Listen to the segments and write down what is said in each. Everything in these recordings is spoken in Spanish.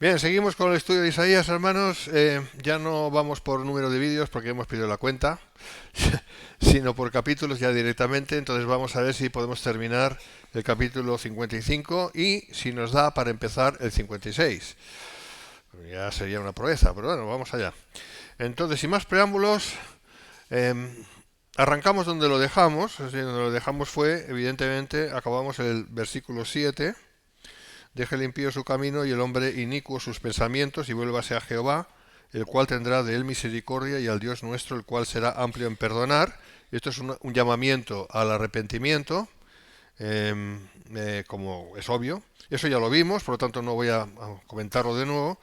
Bien, seguimos con el estudio de Isaías, hermanos. Ya no vamos por número de vídeos porque hemos perdido la cuenta, sino por capítulos ya directamente. Entonces vamos a ver si podemos terminar el capítulo 55 y si nos da para empezar el 56. Ya sería una proeza, pero bueno, vamos allá. Entonces, sin más preámbulos, eh, arrancamos donde lo dejamos. Es decir, donde lo dejamos fue, evidentemente, acabamos el versículo 7. Deje el impío su camino y el hombre inicuo sus pensamientos y vuélvase a Jehová, el cual tendrá de él misericordia, y al Dios nuestro, el cual será amplio en perdonar. Esto es un llamamiento al arrepentimiento, como es obvio. Eso ya lo vimos, por lo tanto no voy a comentarlo de nuevo.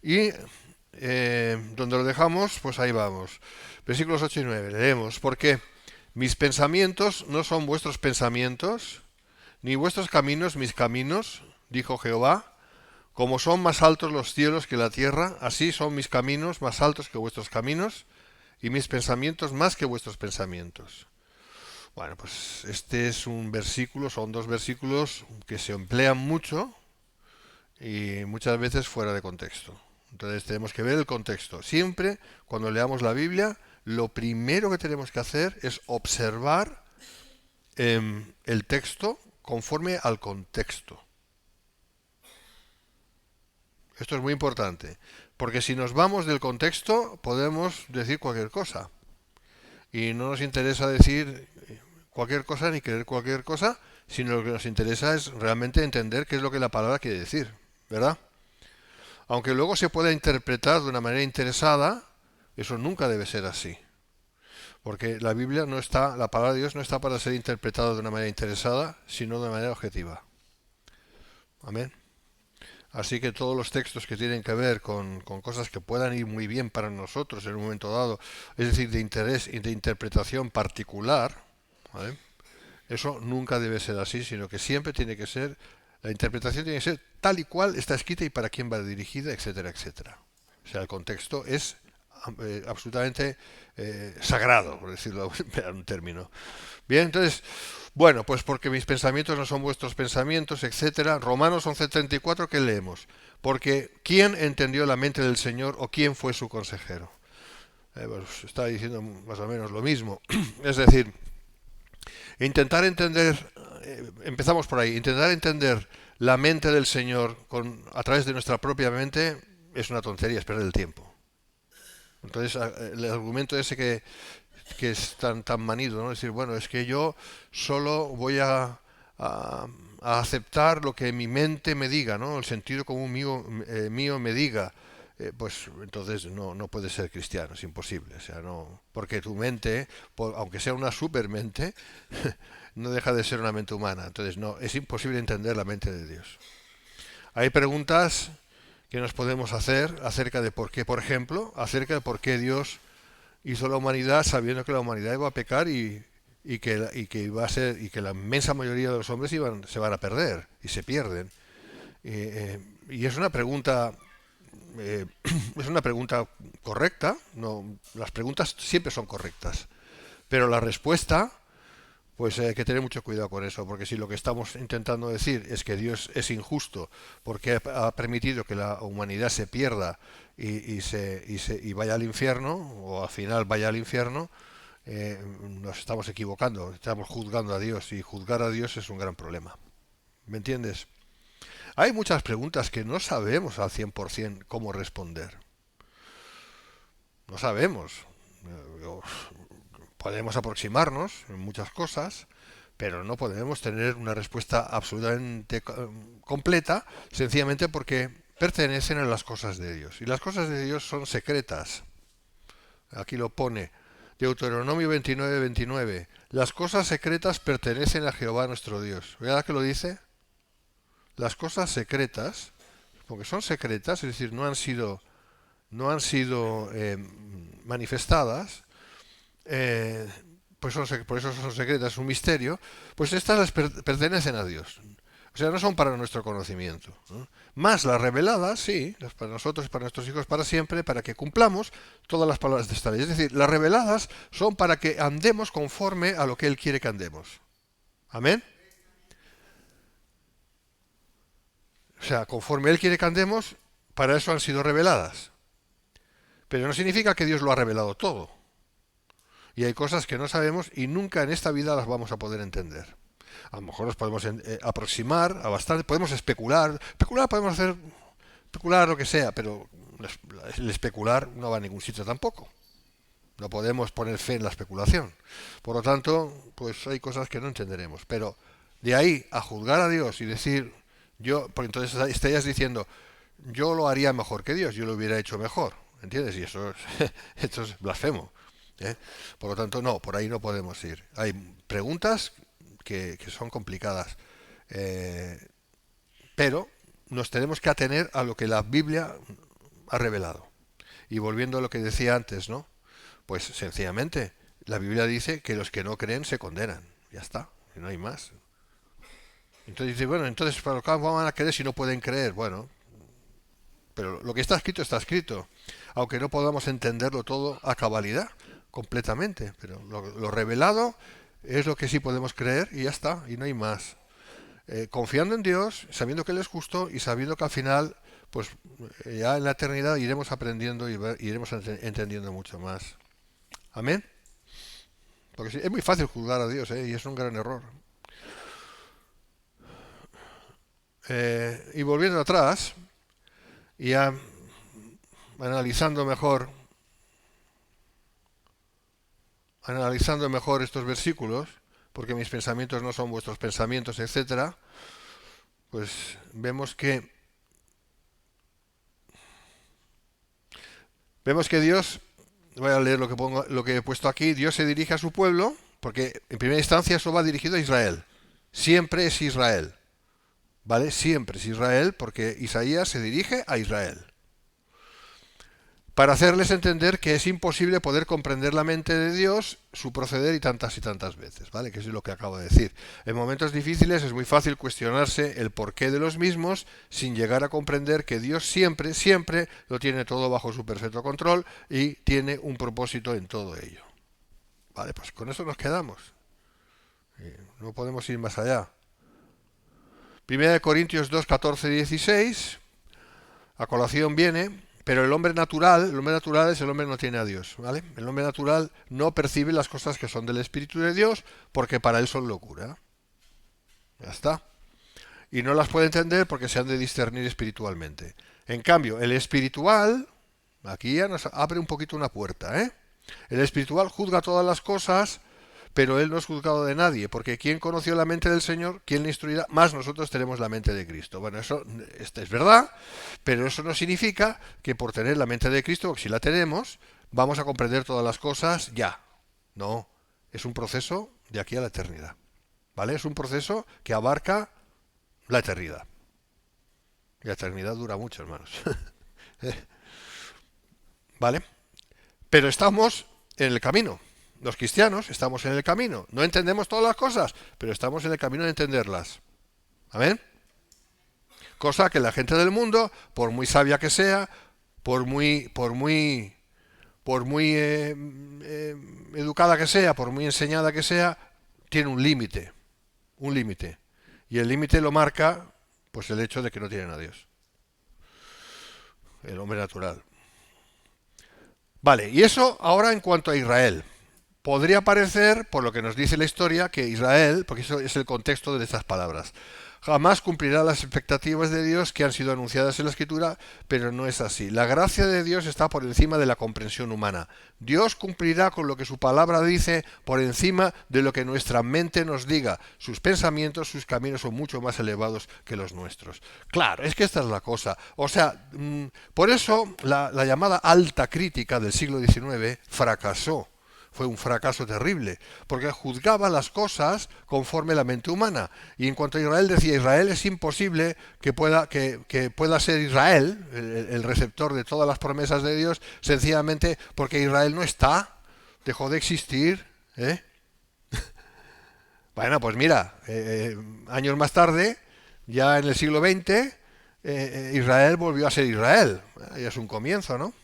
Y donde lo dejamos, pues ahí vamos. Versículos 8 y 9, leemos: porque mis pensamientos no son vuestros pensamientos, ni vuestros caminos mis caminos, dijo Jehová. Como son más altos los cielos que la tierra, así son mis caminos más altos que vuestros caminos, y mis pensamientos más que vuestros pensamientos. Bueno, pues este es un versículo, son dos versículos que se emplean mucho y muchas veces fuera de contexto. Entonces tenemos que ver el contexto. Siempre cuando leamos la Biblia, lo primero que tenemos que hacer es observar el texto conforme al contexto. Esto es muy importante, porque si nos vamos del contexto podemos decir cualquier cosa. Y no nos interesa decir cualquier cosa ni creer cualquier cosa, sino lo que nos interesa es realmente entender qué es lo que la palabra quiere decir, ¿verdad? Aunque luego se pueda interpretar de una manera interesada, eso nunca debe ser así. Porque la Biblia no está, la palabra de Dios no está para ser interpretada de una manera interesada, sino de una manera objetiva. Amén. Así que todos los textos que tienen que ver con cosas que puedan ir muy bien para nosotros en un momento dado, es decir, de interés y de interpretación particular, ¿vale? Eso nunca debe ser así, sino que siempre tiene que ser, la interpretación tiene que ser tal y cual está escrita y para quién va dirigida, etcétera, etcétera. O sea, el contexto es absolutamente sagrado, por decirlo en un término. Bien, entonces, bueno, pues porque mis pensamientos no son vuestros pensamientos, etcétera. Romanos 11:34, ¿qué leemos? Porque ¿quién entendió la mente del Señor o quién fue su consejero? Pues está diciendo más o menos lo mismo. Es decir, intentar entender, empezamos por ahí, intentar entender la mente del Señor a través de nuestra propia mente es una tontería, es perder el tiempo. Entonces, el argumento ese que es tan manido, ¿no? Es decir, bueno, es que yo solo voy a aceptar lo que mi mente me diga, ¿no? El sentido común mío me diga. Pues entonces no puede ser cristiano, es imposible. O sea, no, porque tu mente, aunque sea una supermente, no deja de ser una mente humana. Entonces no, es imposible entender la mente de Dios. Hay preguntas que nos podemos hacer acerca de por qué, por ejemplo, acerca de por qué Dios hizo la humanidad sabiendo que la humanidad iba a pecar y que iba a ser y que la inmensa mayoría de los hombres se van a perder y se pierden. Y es una pregunta eh, es una pregunta correcta. No, las preguntas siempre son correctas, pero la respuesta, pues hay que tener mucho cuidado con eso, porque si lo que estamos intentando decir es que Dios es injusto porque ha permitido que la humanidad se pierda y vaya al infierno, o al final vaya al infierno, nos estamos equivocando, estamos juzgando a Dios, y juzgar a Dios es un gran problema. ¿Me entiendes? Hay muchas preguntas que no sabemos al 100% cómo responder. No sabemos. Podemos aproximarnos en muchas cosas, pero no podemos tener una respuesta absolutamente completa, sencillamente porque pertenecen a las cosas de Dios. Y las cosas de Dios son secretas. Aquí lo pone Deuteronomio 29:29. Las cosas secretas pertenecen a Jehová nuestro Dios. ¿Verdad que lo dice? Las cosas secretas, porque son secretas, es decir, no han sido manifestadas, eh, pues por eso son secretas, es un misterio, pues estas pertenecen a Dios. O sea, no son para nuestro conocimiento, ¿no? Más las reveladas, sí, las para nosotros y para nuestros hijos para siempre, para que cumplamos todas las palabras de esta ley. Es decir, las reveladas son para que andemos conforme a lo que Él quiere que andemos. Amén. O sea, conforme Él quiere que andemos, para eso han sido reveladas. Pero no significa que Dios lo ha revelado todo. Y hay cosas que no sabemos y nunca en esta vida las vamos a poder entender. A lo mejor nos podemos aproximar a bastante, podemos especular. Especular podemos hacer, especular lo que sea, pero el especular no va a ningún sitio tampoco. No podemos poner fe en la especulación. Por lo tanto, pues hay cosas que no entenderemos. Pero de ahí a juzgar a Dios y decir, porque entonces estarías diciendo, yo lo haría mejor que Dios, yo lo hubiera hecho mejor. ¿Entiendes? Y esto es blasfemo. ¿Eh? Por lo tanto, no, por ahí no podemos ir. Hay preguntas que son complicadas, pero nos tenemos que atener a lo que la Biblia ha revelado. Y volviendo a lo que decía antes, ¿no? Pues sencillamente, la Biblia dice que los que no creen se condenan. Ya está, y no hay más. Entonces dice, bueno, entonces ¿para qué van a creer si no pueden creer? Bueno, pero lo que está escrito, aunque no podamos entenderlo todo a cabalidad, completamente, pero lo revelado es lo que sí podemos creer y ya está, y no hay más. Confiando en Dios, sabiendo que Él es justo y sabiendo que al final, pues ya en la eternidad iremos aprendiendo y iremos entendiendo mucho más. Amén. Porque sí, es muy fácil juzgar a Dios, y es un gran error. Y volviendo atrás, ya analizando mejor estos versículos, porque mis pensamientos no son vuestros pensamientos, etcétera, pues vemos que Dios, voy a leer lo que he puesto aquí. Dios se dirige a su pueblo, porque en primera instancia eso va dirigido a Israel. Siempre es Israel, ¿vale? Siempre es Israel, porque Isaías se dirige a Israel, para hacerles entender que es imposible poder comprender la mente de Dios, su proceder y tantas veces, ¿vale? Que es lo que acabo de decir. En momentos difíciles es muy fácil cuestionarse el porqué de los mismos sin llegar a comprender que Dios siempre, siempre lo tiene todo bajo su perfecto control y tiene un propósito en todo ello. Vale, pues con eso nos quedamos. No podemos ir más allá. 1 Corintios 2, 14 y 16, a colación viene... Pero el hombre natural es el hombre que no tiene a Dios, ¿vale? El hombre natural no percibe las cosas que son del Espíritu de Dios porque para él son locura. Ya está. Y no las puede entender porque se han de discernir espiritualmente. En cambio, el espiritual, aquí ya nos abre un poquito una puerta, ¿eh? El espiritual juzga todas las cosas, pero él no es juzgado de nadie, porque ¿quién conoció la mente del Señor? ¿Quién le instruirá? Más nosotros tenemos la mente de Cristo. Bueno, eso es verdad, pero eso no significa que por tener la mente de Cristo, si la tenemos, vamos a comprender todas las cosas ya. No, es un proceso de aquí a la eternidad. ¿Vale? Es un proceso que abarca la eternidad. Y la eternidad dura mucho, hermanos. ¿Vale? Pero estamos en el camino. Los cristianos estamos en el camino. No entendemos todas las cosas, pero estamos en el camino de entenderlas. ¿Amén? Cosa que la gente del mundo, por muy sabia que sea, por muy educada que sea, por muy enseñada que sea, tiene un límite. Un límite. Y el límite lo marca, pues, el hecho de que no tienen a Dios. El hombre natural. Vale, y eso ahora en cuanto a Israel. Podría parecer, por lo que nos dice la historia, que Israel, porque eso es el contexto de estas palabras, jamás cumplirá las expectativas de Dios que han sido anunciadas en la Escritura, pero no es así. La gracia de Dios está por encima de la comprensión humana. Dios cumplirá con lo que su palabra dice por encima de lo que nuestra mente nos diga. Sus pensamientos, sus caminos son mucho más elevados que los nuestros. Claro, es que esta es la cosa. O sea, por eso la llamada alta crítica del siglo XIX fracasó. Fue un fracaso terrible, porque juzgaba las cosas conforme la mente humana. Y en cuanto a Israel decía, Israel es imposible que pueda ser Israel, el receptor de todas las promesas de Dios, sencillamente porque Israel no está, dejó de existir. Bueno, pues mira, años más tarde, ya en el siglo XX, Israel volvió a ser Israel. Ya es un comienzo, ¿no?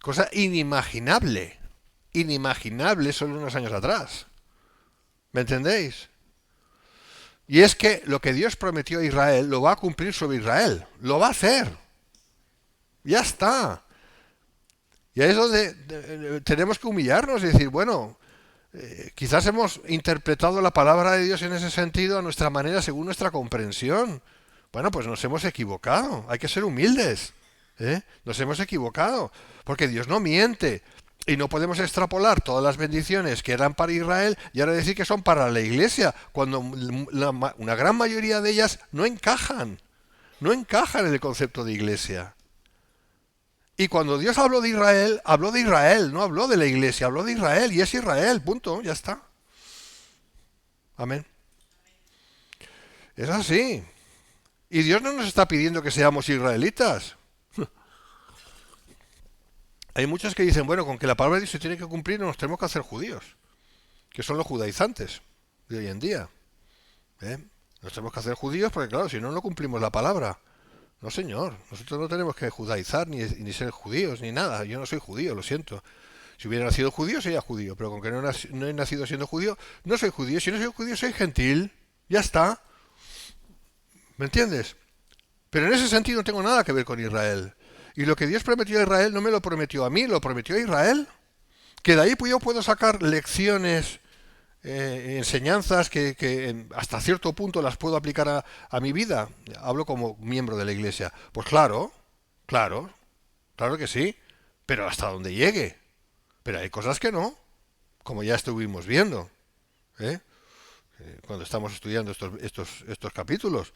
Cosa inimaginable solo unos años atrás. ¿Me entendéis? Y es que lo que Dios prometió a Israel lo va a cumplir sobre Israel. Lo va a hacer. Ya está. Y ahí es donde tenemos que humillarnos y decir, bueno, quizás hemos interpretado la palabra de Dios en ese sentido a nuestra manera, según nuestra comprensión. Bueno, pues nos hemos equivocado. Hay que ser humildes. Nos hemos equivocado. Porque Dios no miente. Y no podemos extrapolar todas las bendiciones que eran para Israel y ahora decir que son para la iglesia, cuando una gran mayoría de ellas no encajan. No encajan en el concepto de iglesia. Y cuando Dios habló de Israel, no habló de la iglesia, habló de Israel y es Israel, punto, ya está. Amén. Es así. Y Dios no nos está pidiendo que seamos israelitas. Hay muchos que dicen, bueno, con que la palabra de Dios se tiene que cumplir, no nos tenemos que hacer judíos, que son los judaizantes de hoy en día. Nos tenemos que hacer judíos porque, claro, si no, no cumplimos la palabra. No, señor, nosotros no tenemos que judaizar ni ser judíos ni nada. Yo no soy judío, lo siento. Si hubiera nacido judío, sería judío, pero con que no he nacido siendo judío, no soy judío. Si no soy judío, soy gentil. Ya está. ¿Me entiendes? Pero en ese sentido no tengo nada que ver con Israel. Y lo que Dios prometió a Israel no me lo prometió a mí, lo prometió a Israel. Que de ahí yo puedo sacar lecciones, enseñanzas que hasta cierto punto las puedo aplicar a mi vida. Hablo como miembro de la iglesia. Pues claro, claro, claro que sí. Pero hasta donde llegue. Pero hay cosas que no, como ya estuvimos viendo, cuando estamos estudiando estos capítulos.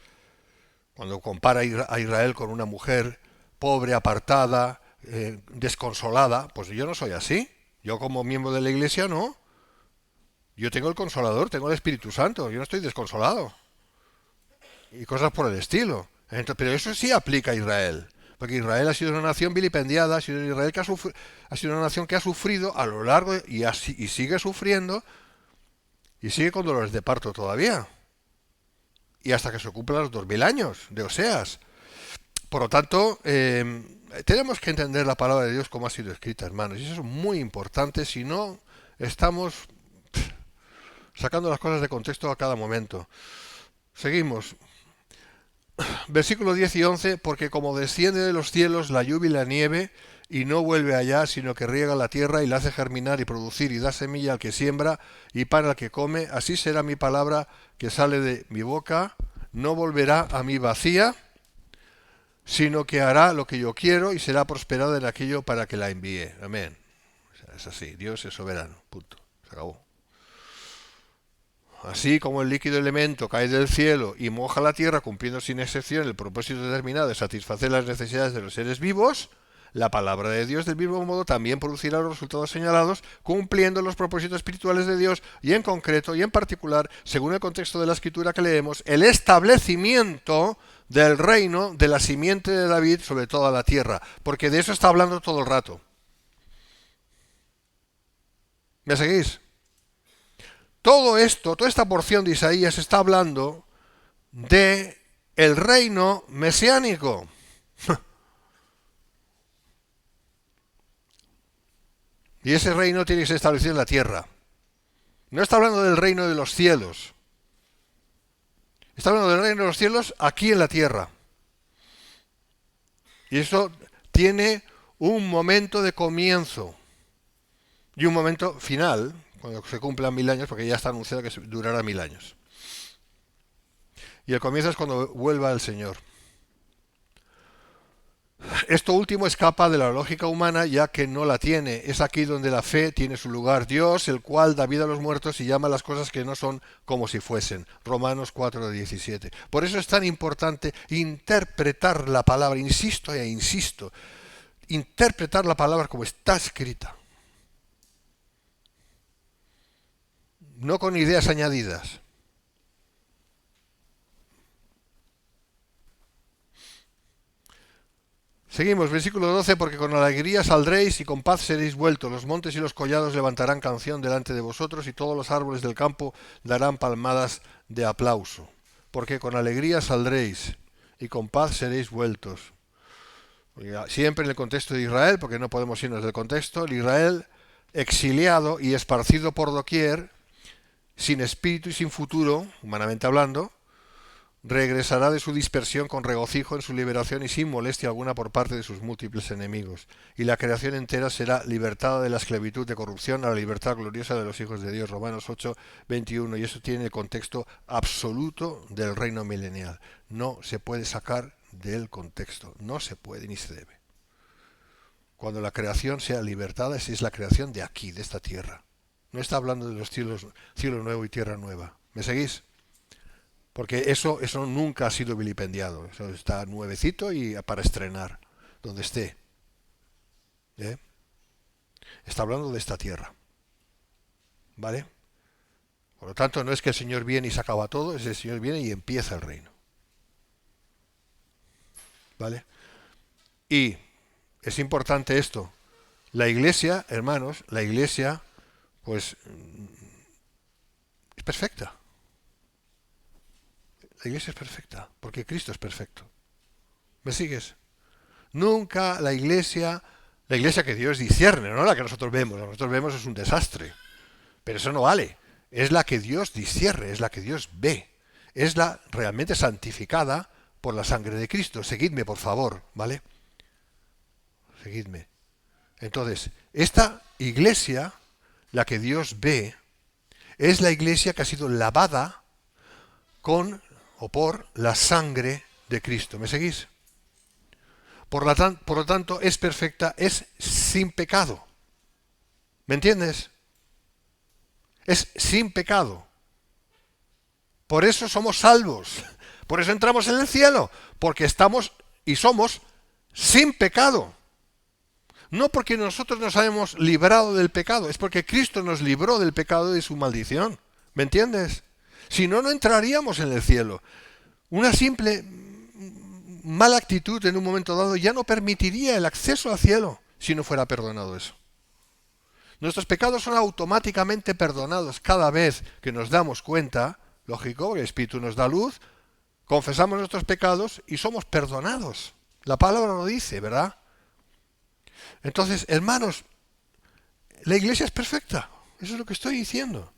Cuando compara a Israel con una mujer pobre, apartada, desconsolada, pues yo no soy así. Yo como miembro de la iglesia no. Yo tengo el Consolador, tengo el Espíritu Santo, yo no estoy desconsolado. Y cosas por el estilo. Entonces, pero eso sí aplica a Israel. Porque Israel ha sido una nación vilipendiada, ha sido Israel que ha sido una nación que ha sufrido a lo largo y sigue sufriendo y sigue con dolores de parto todavía. Y hasta que se cumplan los 2000 años de Oseas. Por lo tanto, tenemos que entender la palabra de Dios como ha sido escrita, hermanos. Y eso es muy importante, si no estamos sacando las cosas de contexto a cada momento. Seguimos. Versículos 10 y 11, porque como desciende de los cielos la lluvia y la nieve, y no vuelve allá, sino que riega la tierra y la hace germinar y producir, y da semilla al que siembra y pan al que come, así será mi palabra que sale de mi boca, no volverá a mí vacía, sino que hará lo que yo quiero y será prosperada en aquello para que la envíe. Amén. Es así, Dios es soberano, punto, se acabó. Así como el líquido elemento cae del cielo y moja la tierra, cumpliendo sin excepción el propósito determinado de satisfacer las necesidades de los seres vivos, la palabra de Dios del mismo modo también producirá los resultados señalados, cumpliendo los propósitos espirituales de Dios y en concreto y en particular, según el contexto de la escritura que leemos, el establecimiento del reino de la simiente de David sobre toda la tierra, porque de eso está hablando todo el rato. ¿Me seguís? Todo esto, toda esta porción de Isaías está hablando de el reino mesiánico. Y ese reino tiene que ser establecido en la tierra. No está hablando del reino de los cielos. Está hablando del reino de los cielos aquí en la tierra. Y eso tiene un momento de comienzo y un momento final, cuando se cumplan 1000 años, porque ya está anunciado que durará 1000 años. Y el comienzo es cuando vuelva el Señor. Esto último escapa de la lógica humana, ya que no la tiene. Es aquí donde la fe tiene su lugar. Dios, el cual da vida a los muertos y llama a las cosas que no son como si fuesen. Romanos 4:17. Por eso es tan importante interpretar la palabra, insisto e insisto, interpretar la palabra como está escrita. No con ideas añadidas. Seguimos, versículo 12, porque con alegría saldréis y con paz seréis vueltos. Los montes y los collados levantarán canción delante de vosotros y todos los árboles del campo darán palmadas de aplauso. Porque con alegría saldréis y con paz seréis vueltos. Siempre en el contexto de Israel, porque no podemos irnos del contexto, el Israel exiliado y esparcido por doquier, sin espíritu y sin futuro, humanamente hablando, regresará de su dispersión con regocijo en su liberación y sin molestia alguna por parte de sus múltiples enemigos. Y la creación entera será libertada de la esclavitud de corrupción a la libertad gloriosa de los hijos de Dios. Romanos 8, 21. Y eso tiene el contexto absoluto del reino milenial. No se puede sacar del contexto. No se puede ni se debe. Cuando la creación sea libertada, esa es la creación de aquí, de esta tierra. No está hablando de los cielos, cielo nuevo y tierra nueva. ¿Me seguís? Porque eso nunca ha sido vilipendiado. Eso está nuevecito y para estrenar, donde esté. ¿Eh? Está hablando de esta tierra. ¿Vale? Por lo tanto, no es que el Señor viene y se acaba todo, es el Señor viene y empieza el reino. ¿Vale? Y es importante esto. La iglesia, hermanos, la iglesia, pues, es perfecta. La iglesia es perfecta, porque Cristo es perfecto. ¿Me sigues? Nunca la iglesia que Dios discierne, no la que nosotros vemos. La que nosotros vemos es un desastre. Pero eso no vale. Es la que Dios discierne, es la que Dios ve. Es la realmente santificada por la sangre de Cristo. Seguidme, por favor, ¿vale? Seguidme. Entonces, esta iglesia, la que Dios ve, es la iglesia que ha sido lavada con o por la sangre de Cristo. ¿Me seguís? Por lo tanto, es perfecta, es sin pecado. ¿Me entiendes? Es sin pecado. Por eso somos salvos. Por eso entramos en el cielo. Porque estamos y somos sin pecado. No porque nosotros nos hayamos librado del pecado, es porque Cristo nos libró del pecado y de su maldición. ¿Me entiendes? Si no, no entraríamos en el cielo. Una simple mala actitud en un momento dado ya no permitiría el acceso al cielo si no fuera perdonado eso. Nuestros pecados son automáticamente perdonados cada vez que nos damos cuenta, lógico, porque el Espíritu nos da luz, confesamos nuestros pecados y somos perdonados. La palabra lo dice, ¿verdad? Entonces, hermanos, la iglesia es perfecta. Eso es lo que estoy diciendo.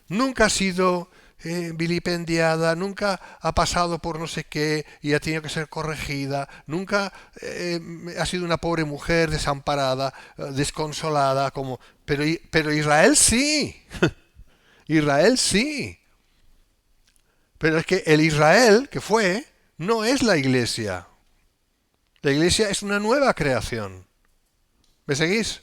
Nunca ha sido vilipendiada, nunca ha pasado por no sé qué y ha tenido que ser corregida, nunca ha sido una pobre mujer desamparada, desconsolada, como pero Israel sí. Israel sí. Pero es que el Israel que fue no es la iglesia. La iglesia es una nueva creación. ¿Me seguís?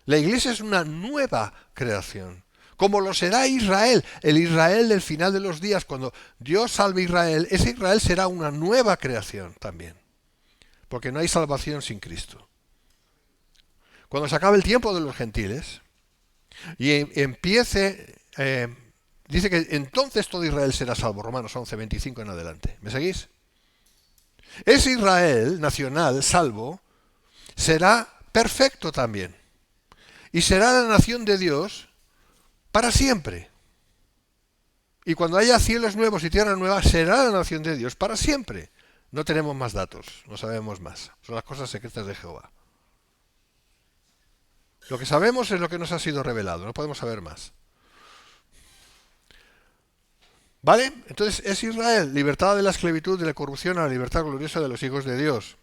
La iglesia es una nueva creación. Como lo será Israel, el Israel del final de los días, cuando Dios salve a Israel, ese Israel será una nueva creación también. Porque no hay salvación sin Cristo. Cuando se acabe el tiempo de los gentiles y empiece, dice que entonces todo Israel será salvo, Romanos 11, 25 en adelante. ¿Me seguís? Ese Israel nacional salvo será perfecto también. Y será la nación de Dios para siempre. Y cuando haya cielos nuevos y tierra nueva, será la nación de Dios para siempre. No tenemos más datos, no sabemos más. Son las cosas secretas de Jehová. Lo que sabemos es lo que nos ha sido revelado, no podemos saber más. ¿Vale? Entonces es Israel, libertad de la esclavitud, de la corrupción a la libertad gloriosa de los hijos de Dios.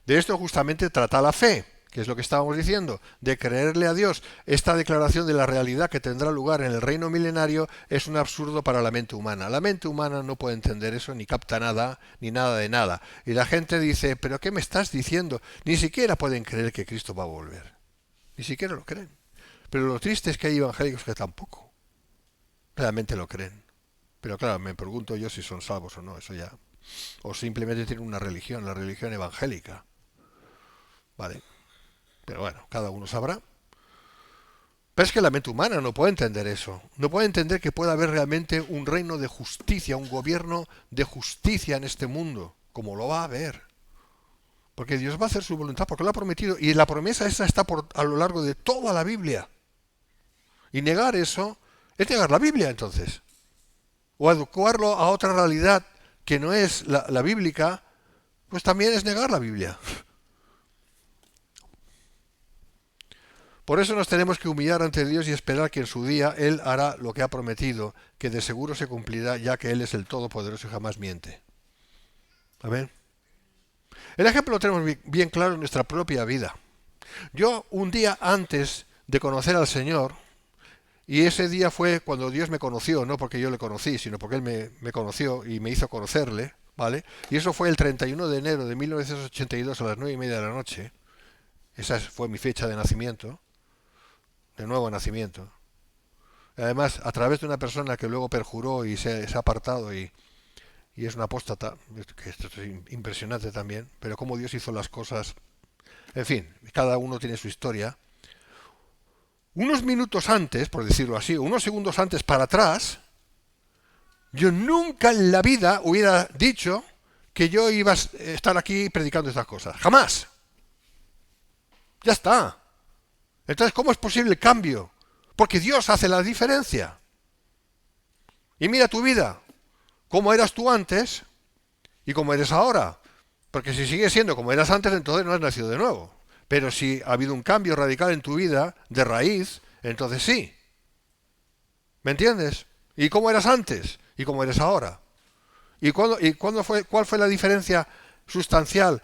De esto justamente trata la fe, que es lo que estábamos diciendo, de creerle a Dios. Esta declaración de la realidad que tendrá lugar en el reino milenario es un absurdo para la mente humana. La mente humana no puede entender eso, ni capta nada, ni nada de nada. Y la gente dice, ¿pero qué me estás diciendo? Ni siquiera pueden creer que Cristo va a volver. Ni siquiera lo creen. Pero lo triste es que hay evangélicos que tampoco realmente lo creen. Pero claro, me pregunto yo si son salvos o no, eso ya. O simplemente tienen una religión, la religión evangélica. Vale. Pero bueno, cada uno sabrá. Pero es que la mente humana no puede entender eso. No puede entender que pueda haber realmente un reino de justicia, un gobierno de justicia en este mundo, como lo va a haber. Porque Dios va a hacer su voluntad, porque lo ha prometido. Y la promesa esa está a lo largo de toda la Biblia. Y negar eso es negar la Biblia, entonces. O adecuarlo a otra realidad que no es la bíblica, pues también es negar la Biblia. Por eso nos tenemos que humillar ante Dios y esperar que en su día Él hará lo que ha prometido, que de seguro se cumplirá, ya que Él es el Todopoderoso y jamás miente. Amén. El ejemplo lo tenemos bien claro en nuestra propia vida. Yo, un día antes de conocer al Señor, y ese día fue cuando Dios me conoció, no porque yo le conocí, sino porque Él me conoció y me hizo conocerle, ¿vale? Y eso fue el 31 de enero de 1982 a las 9:30 de la noche. Esa fue mi fecha de nacimiento, de nuevo nacimiento. Además, a través de una persona que luego perjuró y se ha apartado y es una apóstata, que esto es impresionante también, pero cómo Dios hizo las cosas. En fin, cada uno tiene su historia. Unos minutos antes, por decirlo así, unos segundos antes para atrás, yo nunca en la vida hubiera dicho que yo iba a estar aquí predicando estas cosas. Jamás. Ya está. Entonces, ¿cómo es posible el cambio? Porque Dios hace la diferencia. Y mira tu vida. ¿Cómo eras tú antes y cómo eres ahora? Porque si sigues siendo como eras antes, entonces no has nacido de nuevo. Pero si ha habido un cambio radical en tu vida, de raíz, entonces sí. ¿Me entiendes? ¿Y cómo eras antes? ¿Y cómo eres ahora? ¿Cuál fue la diferencia sustancial?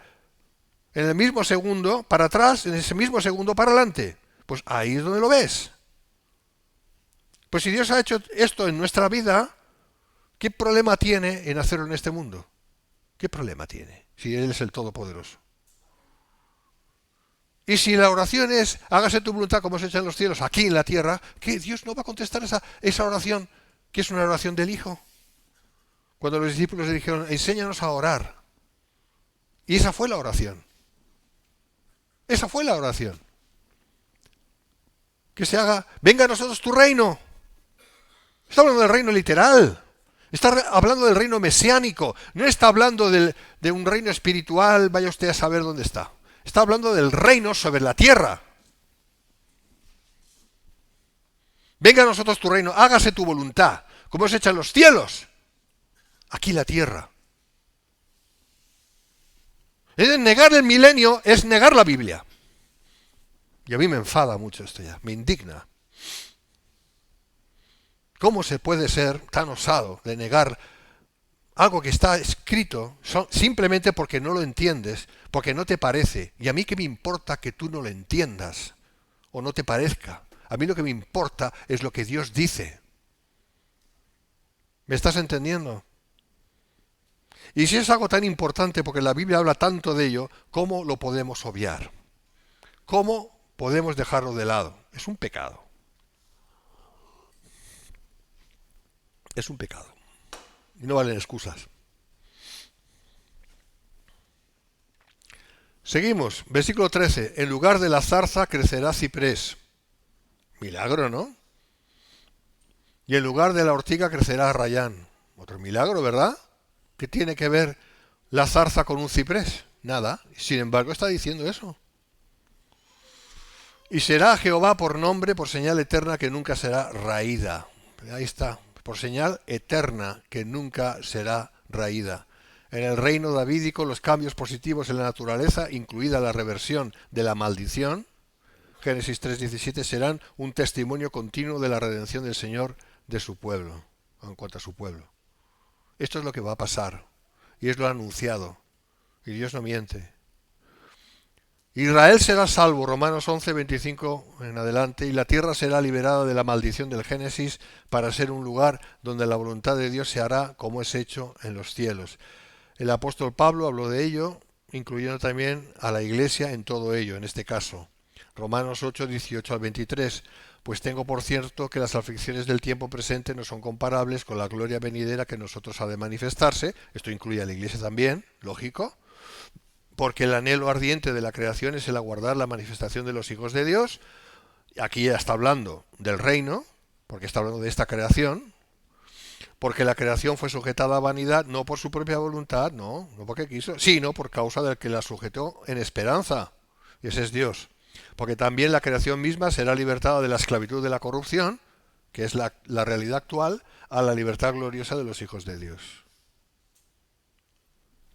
En el mismo segundo para atrás, en ese mismo segundo para adelante. Pues ahí es donde lo ves. Pues si Dios ha hecho esto en nuestra vida, ¿qué problema tiene en hacerlo en este mundo? ¿Qué problema tiene si Él es el Todopoderoso? Y si la oración es, hágase tu voluntad como se echa en los cielos, aquí en la tierra, ¿qué? ¿Dios no va a contestar esa oración, que es una oración del Hijo? Cuando los discípulos le dijeron, enséñanos a orar. Y esa fue la oración. Esa fue la oración. Que se haga, venga a nosotros tu reino. Está hablando del reino literal. Está hablando del reino mesiánico. No está hablando de un reino espiritual, vaya usted a saber dónde está. Está hablando del reino sobre la tierra. Venga a nosotros tu reino, hágase tu voluntad, como es hecha en los cielos, aquí la tierra. Es negar el milenio, es negar la Biblia. Y a mí me enfada mucho esto ya, me indigna. ¿Cómo se puede ser tan osado de negar algo que está escrito simplemente porque no lo entiendes, porque no te parece? Y a mí qué me importa que tú no lo entiendas o no te parezca. A mí lo que me importa es lo que Dios dice. ¿Me estás entendiendo? Y si es algo tan importante, porque la Biblia habla tanto de ello, ¿cómo lo podemos obviar? ¿Cómo podemos dejarlo de lado? Es un pecado. Es un pecado. Y no valen excusas. Seguimos. Versículo 13. En lugar de la zarza crecerá ciprés. Milagro, ¿no? Y en lugar de la ortiga crecerá rayán. Otro milagro, ¿verdad? ¿Qué tiene que ver la zarza con un ciprés? Nada. Sin embargo, está diciendo eso. Y será Jehová por nombre, por señal eterna que nunca será raída. Ahí está. Por señal eterna que nunca será raída. En el reino davídico, los cambios positivos en la naturaleza, incluida la reversión de la maldición, Génesis 3:17, serán un testimonio continuo de la redención del Señor de su pueblo, en cuanto a su pueblo. Esto es lo que va a pasar, y es lo anunciado, y Dios no miente. Israel será salvo, Romanos 11:25 en adelante, y la tierra será liberada de la maldición del Génesis para ser un lugar donde la voluntad de Dios se hará como es hecho en los cielos. El apóstol Pablo habló de ello, incluyendo también a la iglesia en todo ello, en este caso. Romanos 8:18 al 23, pues tengo por cierto que las aflicciones del tiempo presente no son comparables con la gloria venidera que en nosotros ha de manifestarse. Esto incluye a la iglesia también, lógico. Porque el anhelo ardiente de la creación es el aguardar la manifestación de los hijos de Dios. Aquí ya está hablando del reino, porque está hablando de esta creación. Porque la creación fue sujetada a vanidad, no por su propia voluntad, no porque quiso, sino por causa del que la sujetó en esperanza. Y ese es Dios. Porque también la creación misma será libertada de la esclavitud de la corrupción, que es la realidad actual, a la libertad gloriosa de los hijos de Dios.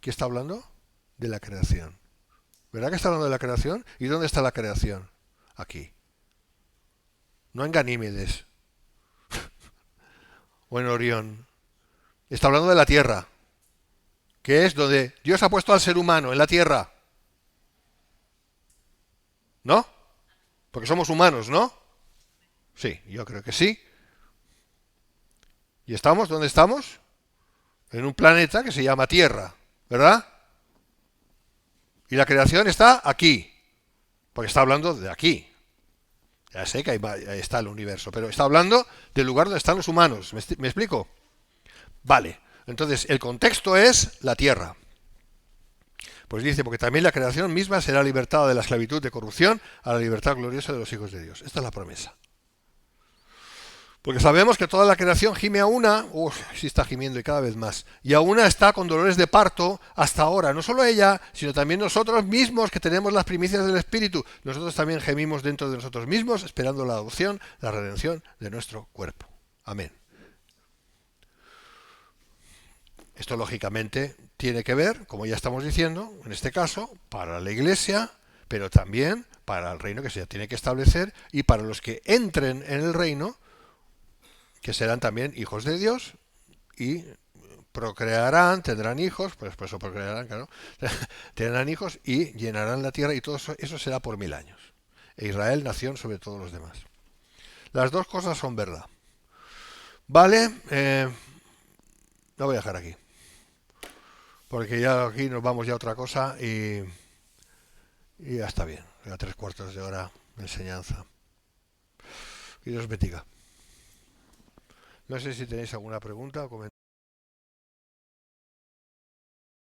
¿Qué está hablando? De la creación. ¿Verdad que está hablando de la creación? ¿Y dónde está la creación? Aquí. no en Ganímedes o en Orión. Está hablando de la Tierra, que es donde Dios ha puesto al ser humano, en la Tierra. ¿No? Porque somos humanos, ¿no? Sí, yo creo que sí. ¿Y estamos? ¿Dónde estamos? En un planeta que se llama Tierra, ¿verdad? Y la creación está aquí, porque está hablando de aquí. Ya sé que ahí está el universo, pero está hablando del lugar donde están los humanos. ¿Me explico? Vale, entonces el contexto es la Tierra. Pues dice, porque también la creación misma será libertada de la esclavitud de corrupción a la libertad gloriosa de los hijos de Dios. Esta es la promesa. Porque sabemos que toda la creación gime a una, sí está gimiendo y cada vez más, y a una está con dolores de parto hasta ahora. No solo ella, sino también nosotros mismos que tenemos las primicias del Espíritu. Nosotros también gemimos dentro de nosotros mismos, esperando la adopción, la redención de nuestro cuerpo. Amén. Esto lógicamente tiene que ver, como ya estamos diciendo, en este caso, para la Iglesia, pero también para el reino que se tiene que establecer y para los que entren en el reino, que serán también hijos de Dios y procrearán, tendrán hijos, pues por eso procrearán, claro, tendrán hijos y llenarán la tierra y todo eso será por 1000 años. E Israel, nación sobre todos los demás. Las dos cosas son verdad. Vale, lo voy a dejar aquí. Porque ya aquí nos vamos ya a otra cosa y ya está bien. Ya 3/4 de hora de enseñanza. Que Dios bendiga. No sé si tenéis alguna pregunta o comentario.